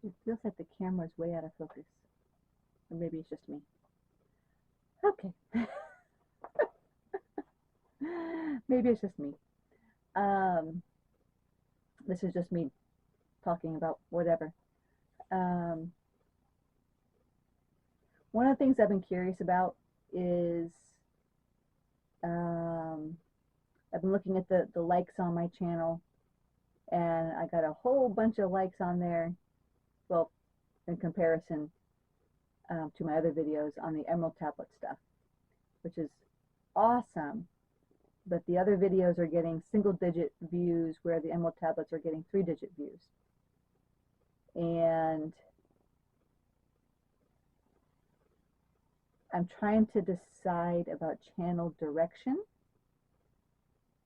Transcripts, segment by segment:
It feels like the camera's way out of focus. Or maybe it's just me. Okay. Maybe it's just me. This is just me talking about whatever. Um, one of the things I've been curious about is I've been looking at the likes on my channel, and I got a whole bunch of likes on there. Well, in comparison to my other videos on the Emerald tablet stuff, which is awesome. But the other videos are getting single-digit views, where the Emerald tablets are getting 3-digit views. And I'm trying to decide about channel direction.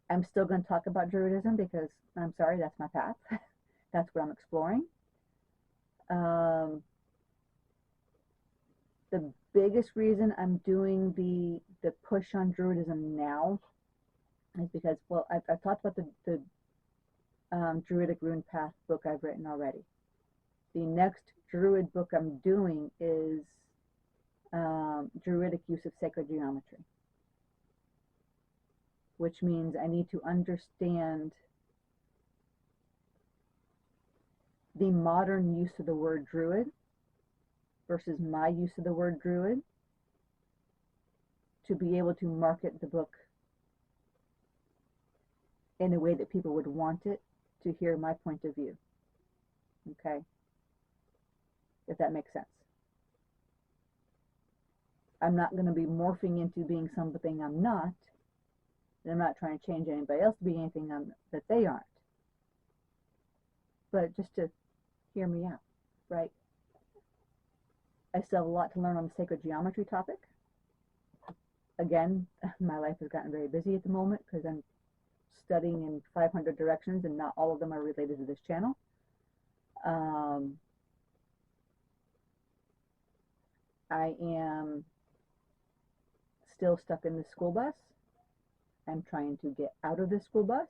I'm still going to talk about Druidism because, I'm sorry, that's my path. That's what I'm exploring. The biggest reason I'm doing the push on Druidism now is because, well, I've talked about the Druidic Rune Path book I've written already. The next Druid book I'm doing is Druidic use of sacred geometry, which means I need to understand the modern use of the word Druid versus my use of the word Druid to be able to market the book in a way that people would want it to hear my point of view. Okay? If that makes sense. I'm not going to be morphing into being something I'm not, and I'm not trying to change anybody else to be anything that they aren't. But just to hear me out, right? I still have a lot to learn on the sacred geometry topic. Again, my life has gotten very busy at the moment because I'm studying in 500 directions, and not all of them are related to this channel. I am still stuck in the school bus. I'm trying to get out of the school bus.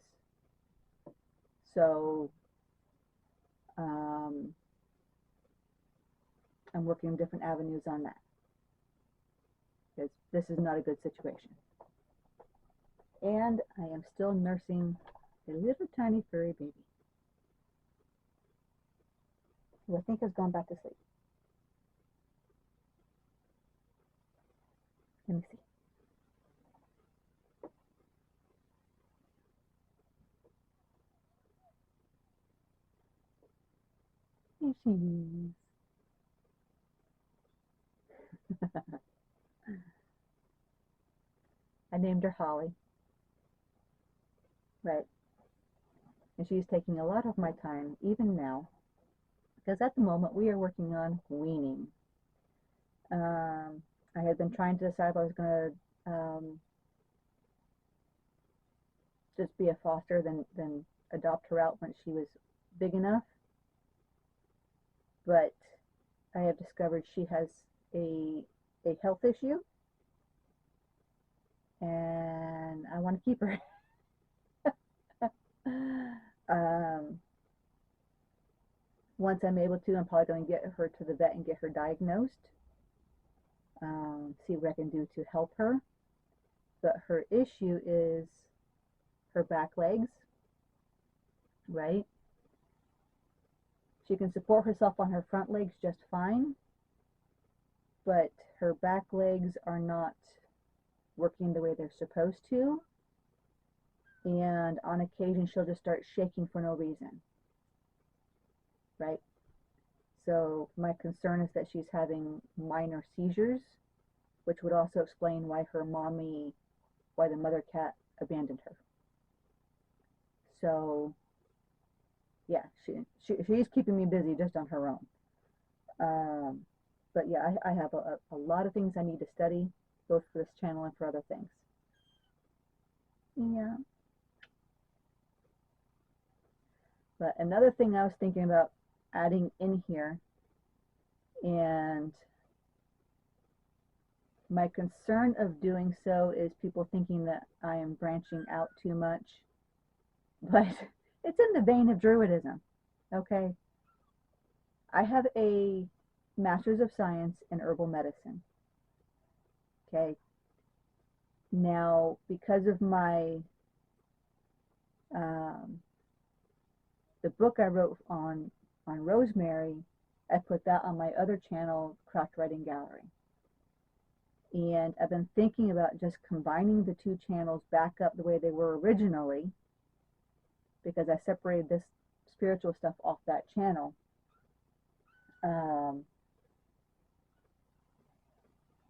So I'm working different avenues on that, because this is not a good situation. And I am still nursing a little tiny furry baby, who I think has gone back to sleep. Let me see. Here she is. I named her Holly. Right. And she's taking a lot of my time, even now, because at the moment we are working on weaning. I had been trying to decide if I was going to just be a foster, then adopt her out when she was big enough. But I have discovered she has a health issue, and I want to keep her. Once I'm able to, I'm probably going to get her to the vet and get her diagnosed. See what I can do to help her. But her issue is her back legs, right? She can support herself on her front legs just fine, but her back legs are not working the way they're supposed to. And on occasion, she'll just start shaking for no reason, right? So my concern is that she's having minor seizures, which would also explain why why the mother cat abandoned her. So yeah, she's keeping me busy just on her own. But yeah, I have a lot of things I need to study, both for this channel and for other things. Yeah. But another thing I was thinking about adding in here, and my concern of doing so is people thinking that I am branching out too much, but it's in the vein of Druidism, okay? I have a Master's of Science in Herbal Medicine. Okay. Now, because of my the book I wrote on rosemary, I put that on my other channel, Craft Writing Gallery. And I've been thinking about just combining the two channels back up the way they were originally, because I separated this spiritual stuff off that channel.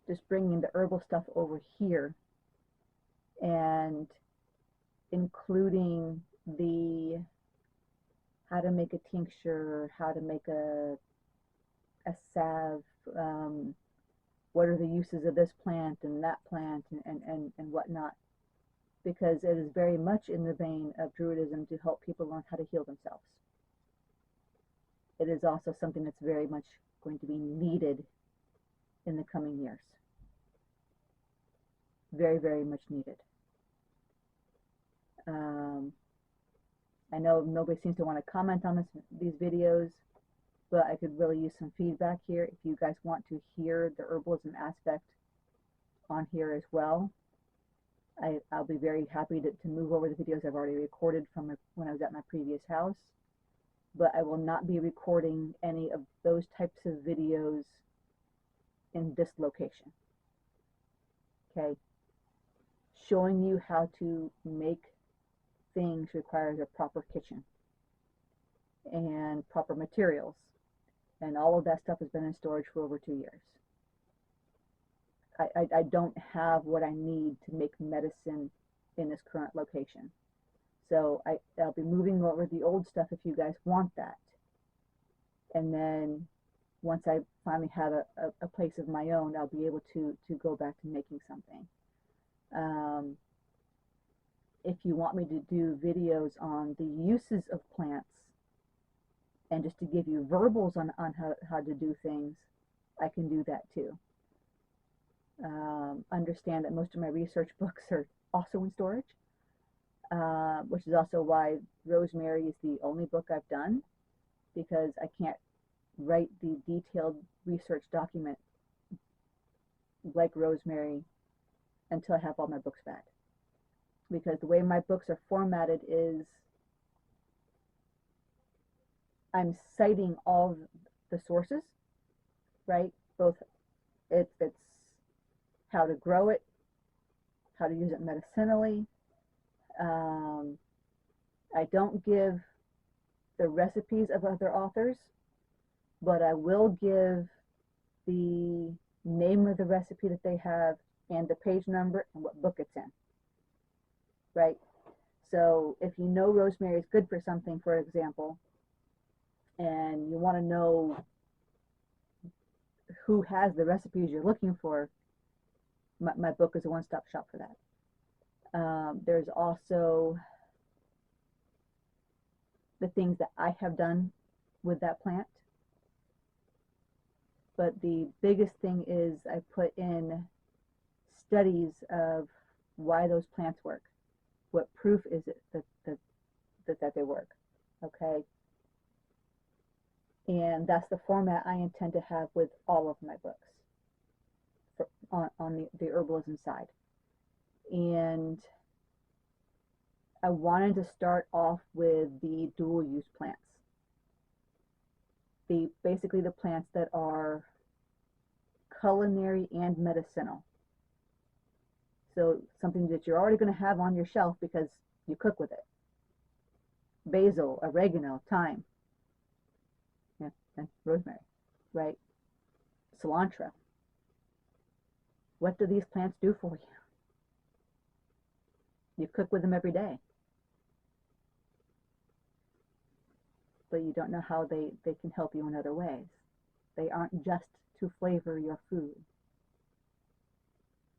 Just bringing the herbal stuff over here and including the how to make a tincture, how to make a salve, what are the uses of this plant and that plant and whatnot, because it is very much in the vein of Druidism to help people learn how to heal themselves. It is also something that's very much going to be needed in the coming years. Very, very much needed. I know nobody seems to want to comment on these videos, but I could really use some feedback here. If you guys want to hear the herbalism aspect on here as well, I'll be very happy to move over the videos I've already recorded from when I was at my previous house, but I will not be recording any of those types of videos in this location. Okay, showing you how to make things requires a proper kitchen and proper materials, and all of that stuff has been in storage for over 2 years. I don't have what I need to make medicine in this current location, so I'll be moving over the old stuff if you guys want that, and then once I finally have a place of my own, I'll be able to go back to making something. If you want me to do videos on the uses of plants and just to give you verbals on how to do things, I can do that too. Understand that most of my research books are also in storage, which is also why rosemary is the only book I've done, because I can't write the detailed research document like rosemary until I have all my books back. Because the way my books are formatted is I'm citing all the sources, right? Both it's how to grow it, how to use it medicinally. I don't give the recipes of other authors, but I will give the name of the recipe that they have and the page number and what book it's in. Right? So if you know rosemary is good for something, for example, and you want to know who has the recipes you're looking for, my book is a one-stop shop for that. There's also the things that I have done with that plant. But the biggest thing is I put in studies of why those plants work. What proof is it that they work, okay? And that's the format I intend to have with all of my books on the herbalism side. And I wanted to start off with the dual use plants. Basically the plants that are culinary and medicinal. So something that you're already going to have on your shelf because you cook with it. Basil, oregano, thyme, yeah, and rosemary, right? Cilantro. What do these plants do for you? You cook with them every day. But you don't know how they can help you in other ways. They aren't just to flavor your food,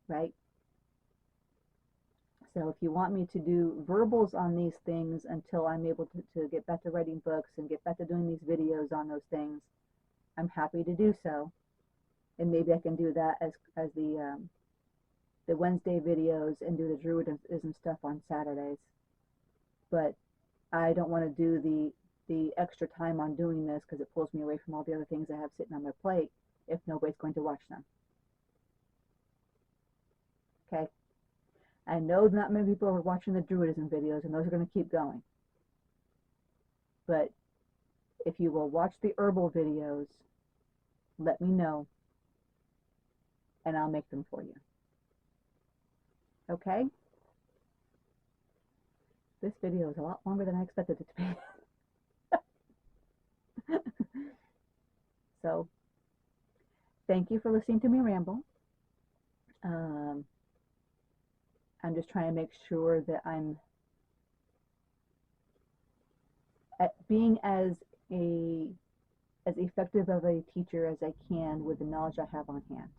right? So if you want me to do verbals on these things until I'm able to get back to writing books and get back to doing these videos on those things, I'm happy to do so. And maybe I can do that as the Wednesday videos and do the Druidism stuff on Saturdays. But I don't want to do the extra time on doing this because it pulls me away from all the other things I have sitting on my plate if nobody's going to watch them. Okay? I know not many people are watching the Druidism videos, and those are going to keep going. But if you will watch the Herbal videos, let me know, and I'll make them for you. Okay? This video is a lot longer than I expected it to be. So, thank you for listening to me ramble. I'm just trying to make sure that I'm being as effective of a teacher as I can with the knowledge I have on hand.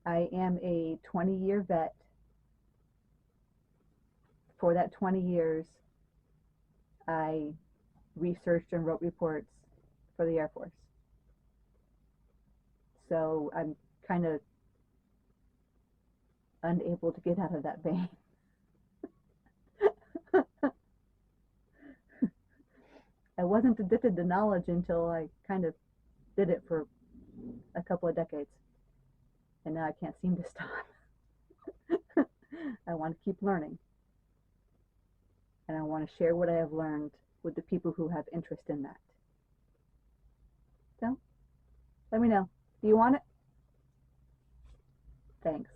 I am a 20-year vet. For that 20 years, I researched and wrote reports for the Air Force. So I'm kind of unable to get out of that vein. I wasn't addicted to knowledge until I kind of did it for a couple of decades. And now I can't seem to stop. I want to keep learning. And I want to share what I have learned with the people who have interest in that. So, let me know. Do you want it? Thanks.